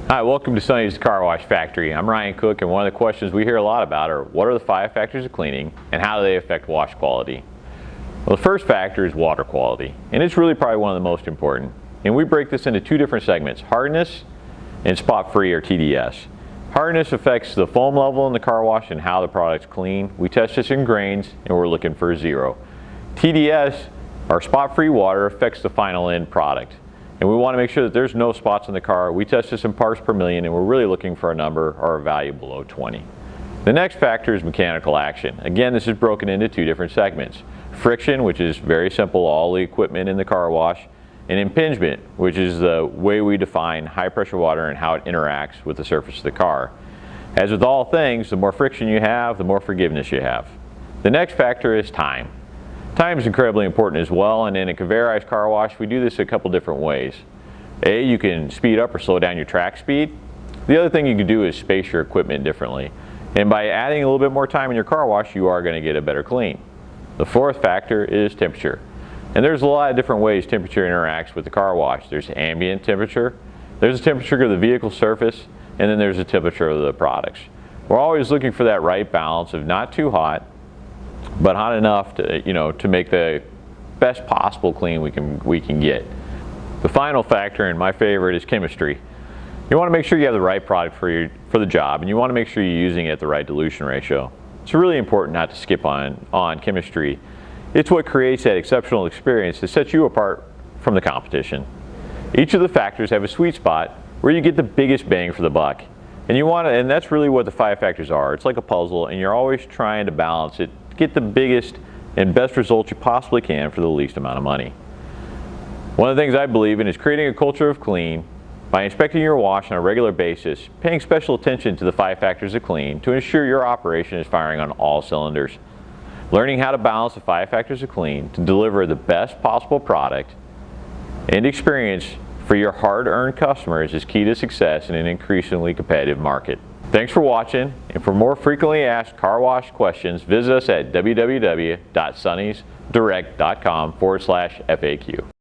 Hi, welcome to Sonny's Car Wash Factory. I'm Ryan Cook, and one of the questions we hear a lot about are what are the 5 factors of cleaning and how do they affect wash quality? Well, the first factor is water quality, and it's really probably one of the most important. And we break this into 2 different segments, hardness and spot free or TDS. Hardness affects the foam level in the car wash and how the product's clean. We test this in grains and we're looking for 0. TDS, our spot free water, affects the final end product. And we want to make sure that there's no spots in the car. We test this in parts per million and we're really looking for a number or a value below 20. The next factor is mechanical action. Again, this is broken into 2 different segments. Friction, which is very simple, all the equipment in the car wash, and impingement, which is the way we define high pressure water and how it interacts with the surface of the car. As with all things, the more friction you have, the more forgiveness you have. The next factor is time. Time is incredibly important as well, and in a conveyorized car wash, we do this a couple different ways. A, you can speed up or slow down your track speed. The other thing you can do is space your equipment differently. And by adding a little bit more time in your car wash, you are going to get a better clean. The fourth factor is temperature. And there's a lot of different ways temperature interacts with the car wash. There's ambient temperature, there's a temperature of the vehicle surface, and then there's a temperature of the products. We're always looking for that right balance of not too hot, but hot enough to make the best possible clean we can get. The final factor, and my favorite, is chemistry. You want to make sure you have the right product for the job, and you want to make sure you're using it at the right dilution ratio. It's really important not to skip on chemistry. It's what creates that exceptional experience that sets you apart from the competition. Each of the factors have a sweet spot where you get the biggest bang for the buck. And that's really what the 5 factors are. It's like a puzzle, and you're always trying to balance it, get the biggest and best results you possibly can for the least amount of money. One of the things I believe in is creating a culture of clean by inspecting your wash on a regular basis, paying special attention to the 5 factors of clean to ensure your operation is firing on all cylinders. Learning how to balance the 5 factors of clean to deliver the best possible product and experience for your hard-earned customers is key to success in an increasingly competitive market. Thanks for watching, and for more frequently asked car wash questions, visit us at www.sonnysdirect.com/FAQ.